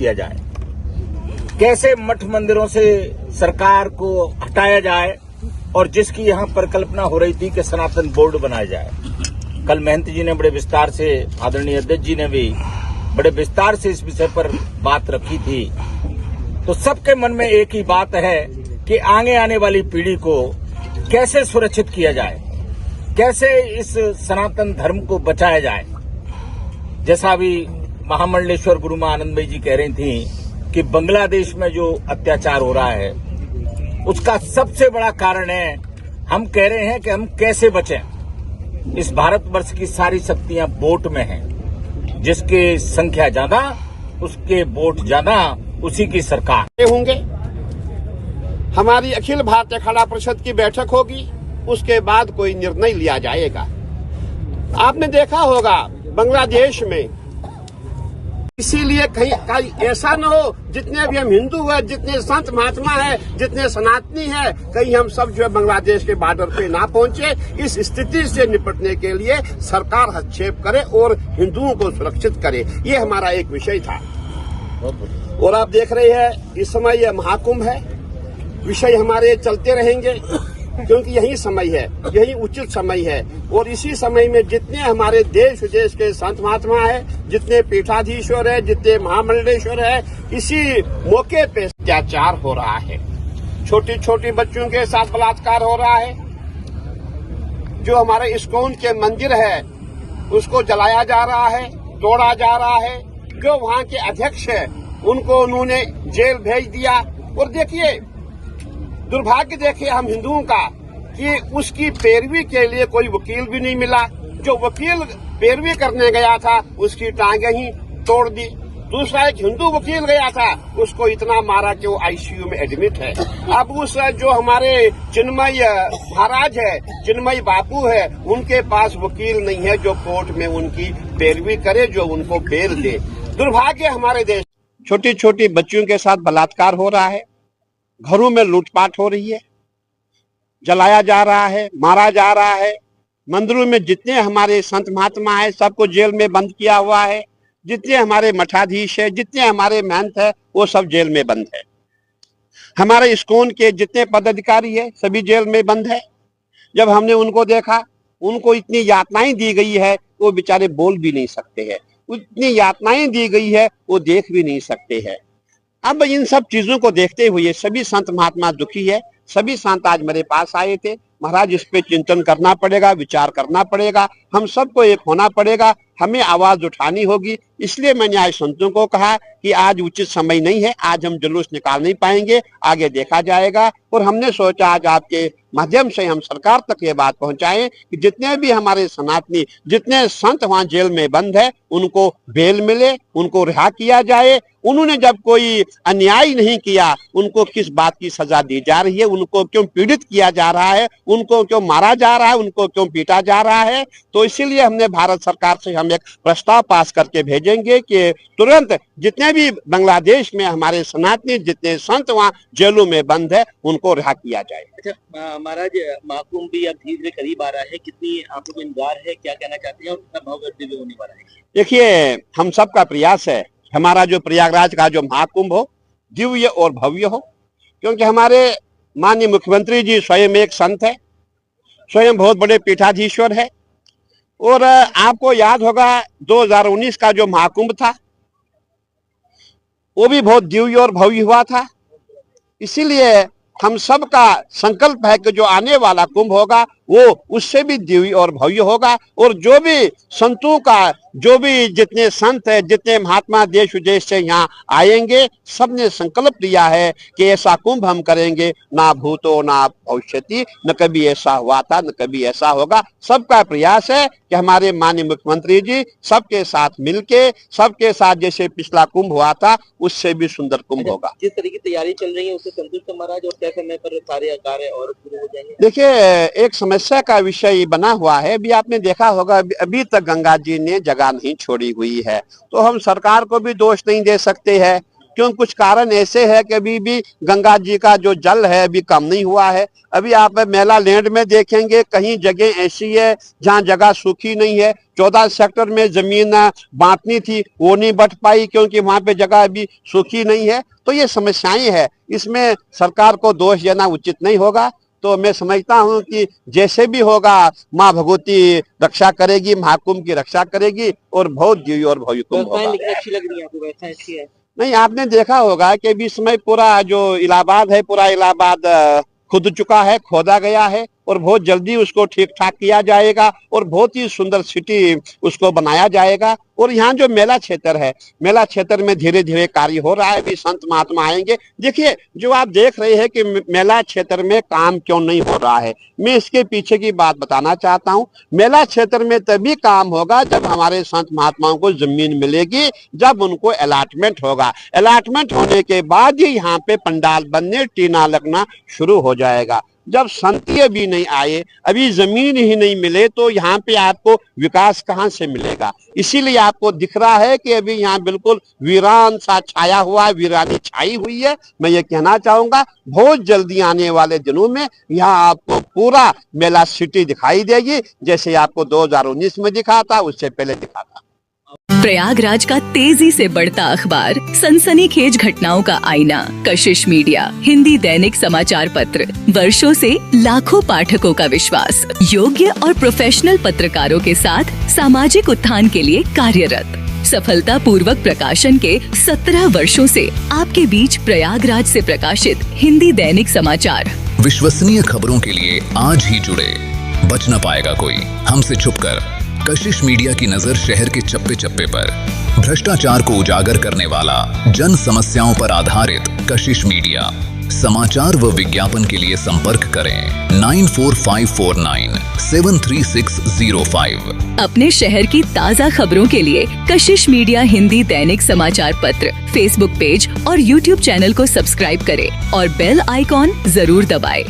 किया जाए, कैसे मठ मंदिरों से सरकार को हटाया जाए और जिसकी यहाँ परिकल्पना हो रही थी कि सनातन बोर्ड बनाया जाए। कल महंत जी ने बड़े विस्तार से, आदरणीय अध्यक्ष जी ने भी बड़े विस्तार से इस विषय पर बात रखी थी। तो सबके मन में एक ही बात है कि आगे आने वाली पीढ़ी को कैसे सुरक्षित किया जाए, कैसे इस सनातन धर्म को बचाया जाए। जैसा अभी महामंडलेश्वर गुरु मां आनंदमयी जी कह रही थी कि बांग्लादेश में जो अत्याचार हो रहा है उसका सबसे बड़ा कारण है, हम कह रहे हैं कि हम कैसे बचें। इस भारतवर्ष की सारी शक्तियां वोट में हैं, जिसकी संख्या ज्यादा उसके वोट ज्यादा, उसी की सरकार होंगे। हमारी अखिल भारतीय अखाड़ा परिषद की बैठक होगी, उसके बाद कोई निर्णय लिया जाएगा। आपने देखा होगा बांग्लादेश में, इसीलिए कहीं ऐसा न हो जितने भी हम हिंदू हैं, जितने संत महात्मा हैं, जितने सनातनी हैं, कहीं हम सब जो है बांग्लादेश के बॉर्डर पे ना पहुंचे। इस स्थिति से निपटने के लिए सरकार हस्तक्षेप करे और हिंदुओं को सुरक्षित करे, ये हमारा एक विषय था। और आप देख रहे हैं इस समय यह महाकुंभ है, विषय हमारे चलते रहेंगे क्योंकि यही समय है, यही उचित समय है। और इसी समय में जितने हमारे देश विदेश के संत महात्मा है, जितने पीठाधीश्वर है, जितने महामंडलेश्वर है, इसी मौके पे अत्याचार हो रहा है। छोटी छोटी बच्चों के साथ बलात्कार हो रहा है। जो हमारे इस्कॉन के मंदिर है उसको जलाया जा रहा है, तोड़ा जा रहा है। जो वहाँ के अध्यक्ष है उनको उन्होंने जेल भेज दिया। और देखिए दुर्भाग्य देखिए हम हिंदुओं का कि उसकी पैरवी के लिए कोई वकील भी नहीं मिला। जो वकील पैरवी करने गया था उसकी टांगे ही तोड़ दी। दूसरा एक हिंदू वकील गया था, उसको इतना मारा कि वो आईसीयू में एडमिट है। अब उस जो हमारे चिन्मय महाराज है, चिन्मय बापू है, उनके पास वकील नहीं है जो कोर्ट में उनकी पैरवी करे, जो उनको बेल दे। दुर्भाग्य हमारे देश। छोटी छोटी बच्चियों के साथ बलात्कार हो रहा है, घरों में लूटपाट हो रही है, जलाया जा रहा है, मारा जा रहा है। मंदिरों में जितने हमारे संत महात्मा है सबको जेल में बंद किया हुआ है। जितने हमारे मठाधीश है, जितने हमारे महंत है, वो सब जेल में बंद है। हमारे इस्कॉन के जितने पदाधिकारी है सभी जेल में बंद है। जब हमने उनको देखा, उनको इतनी यातनाएं दी गई है, वो बेचारे बोल भी नहीं सकते हैं। इतनी यातनाएं दी गई है वो देख भी नहीं सकते हैं। अब इन सब चीजों को देखते हुए सभी संत महात्मा दुखी है। सभी संत आज मेरे पास आए थे, महाराज इस पे चिंतन करना पड़ेगा, विचार करना पड़ेगा, हम सबको एक होना पड़ेगा, हमें आवाज उठानी होगी। इसलिए मैंने आज संतों को कहा कि आज उचित समय नहीं है, आज हम जुलूस निकाल नहीं पाएंगे, आगे देखा जाएगा। और हमने सोचा आज आपके माध्यम से हम सरकार तक ये बात पहुंचाएं कि जितने भी हमारे सनातनी, जितने संत वहां जेल में बंद है, उनको बेल मिले, उनको रिहा किया जाए। उन्होंने जब कोई अन्याय नहीं किया, उनको किस बात की सजा दी जा रही है, उनको क्यों पीड़ित किया जा रहा है, उनको क्यों मारा जा रहा है, उनको क्यों पीटा जा रहा है। तो इसीलिए हमने भारत सरकार से हम एक प्रस्ताव पास करके भेजेंगे कि तुरंत जितने भी बांग्लादेश में हमारे सनातनी, जितने संत वहाँ जेलों में बंद है, उनको रिहा किया जाए। अच्छा महाराज, महाकुंभ भी अब धीरे धीरे करीब आ रहा है, कितनी आप लोग इंतजार है, क्या कहना चाहते हैं और कितना भव्य दिव्य होने वाला है? देखिए हम सबका प्रयास है हमारा जो प्रयागराज का जो महाकुंभ हो दिव्य और भव्य हो, क्योंकि हमारे माननीय मुख्यमंत्री जी स्वयं एक संत है, स्वयं बहुत बड़े पीठाधीश्वर है। और आपको याद होगा 2019 का जो महाकुंभ था वो भी बहुत दिव्य और भव्य हुआ था। इसीलिए हम सब का संकल्प है कि जो आने वाला कुंभ होगा वो उससे भी दिव्य और भव्य होगा। और जो भी संतों का, जो भी जितने संत है, जितने महात्मा देश विदेश से यहाँ आएंगे, सबने संकल्प लिया है कि ऐसा कुंभ हम करेंगे, ना भूतो ना भविष्यति, न कभी ऐसा हुआ था न कभी ऐसा होगा। सबका प्रयास है कि हमारे माननीय मुख्यमंत्री जी सबके साथ मिलके, सबके साथ जैसे पिछला कुंभ हुआ था उससे भी सुंदर कुंभ होगा। जिस तरह की तैयारी चल रही है उससे संतुष्ट है महाराज, और क्या समय पर सारे कार्य और शुरू हो जाएंगे? देखिए एक समस्या का विषय बना हुआ है। अभी आपने देखा होगा अभी तक गंगा जी ने जगह नहीं छोड़ी हुई है, तो हम सरकार को भी दोष नहीं दे सकते हैं क्यों कुछ कारण ऐसे है कि अभी भी गंगा जी का जो जल है अभी कम नहीं हुआ है। अभी आप मेला लैंड में देखेंगे कहीं जगह ऐसी है जहां जगह सूखी नहीं है। 14 सेक्टर में जमीन बांटनी थी, वो नहीं बंट पाई क्योंकि वहां पे जगह अभी सूखी नहीं है। तो ये समस्याएं हैं, इसमें सरकार को दोष देना उचित नहीं होगा। तो मैं समझता हूं कि जैसे भी होगा माँ भगवती रक्षा करेगी, महाकुंभ की रक्षा करेगी और बहुत दिव्य और भव्य कुंभ होगा। लेकिन अच्छी लग रही है आपको, व्यवस्था अच्छी है? नहीं, आपने देखा होगा कि अभी समय पूरा जो इलाहाबाद है, पूरा इलाहाबाद खुद चुका है, खोदा गया है और बहुत जल्दी उसको ठीक ठाक किया जाएगा और बहुत ही सुंदर सिटी उसको बनाया जाएगा। और यहाँ जो मेला क्षेत्र है, मेला क्षेत्र में धीरे धीरे कार्य हो रहा है। अभी संत महात्मा आएंगे। देखिए, जो आप देख रहे हैं कि मेला क्षेत्र में काम क्यों नहीं हो रहा है, मैं इसके पीछे की बात बताना चाहता हूँ। मेला क्षेत्र में तभी काम होगा जब हमारे संत महात्माओं को जमीन मिलेगी, जब उनको अलॉटमेंट होगा। अलॉटमेंट होने के बाद ही यहाँ पे पंडाल बनने, टीना लगना शुरू हो जाएगा। जब संती अभी नहीं आए, अभी जमीन ही नहीं मिले, तो यहाँ पे आपको विकास कहाँ से मिलेगा? इसीलिए आपको दिख रहा है कि अभी यहाँ बिल्कुल वीरान सा छाया हुआ है, वीरानी छाई हुई है। मैं ये कहना चाहूंगा बहुत जल्दी आने वाले दिनों में यहाँ आपको पूरा मेला सिटी दिखाई देगी, जैसे आपको 2019 में दिखा था, उससे पहले दिखा था। प्रयागराज का तेजी से बढ़ता अखबार, सनसनीखेज घटनाओं का आईना, कशिश मीडिया, हिंदी दैनिक समाचार पत्र, वर्षों से लाखों पाठकों का विश्वास, योग्य और प्रोफेशनल पत्रकारों के साथ सामाजिक उत्थान के लिए कार्यरत, सफलता पूर्वक प्रकाशन के 17 वर्षों से आपके बीच प्रयागराज से प्रकाशित हिंदी दैनिक समाचार। विश्वसनीय खबरों के लिए आज ही जुड़े, बच न पाएगा कोई हमसे छुपकर। कशिश मीडिया की नजर शहर के चप्पे चप्पे पर, भ्रष्टाचार को उजागर करने वाला, जन समस्याओं पर आधारित कशिश मीडिया। समाचार व विज्ञापन के लिए संपर्क करें 94549 73605। अपने शहर की ताज़ा खबरों के लिए कशिश मीडिया हिंदी दैनिक समाचार पत्र फेसबुक पेज और यूट्यूब चैनल को सब्सक्राइब करें और बेल आइकॉन जरूर दबाएं।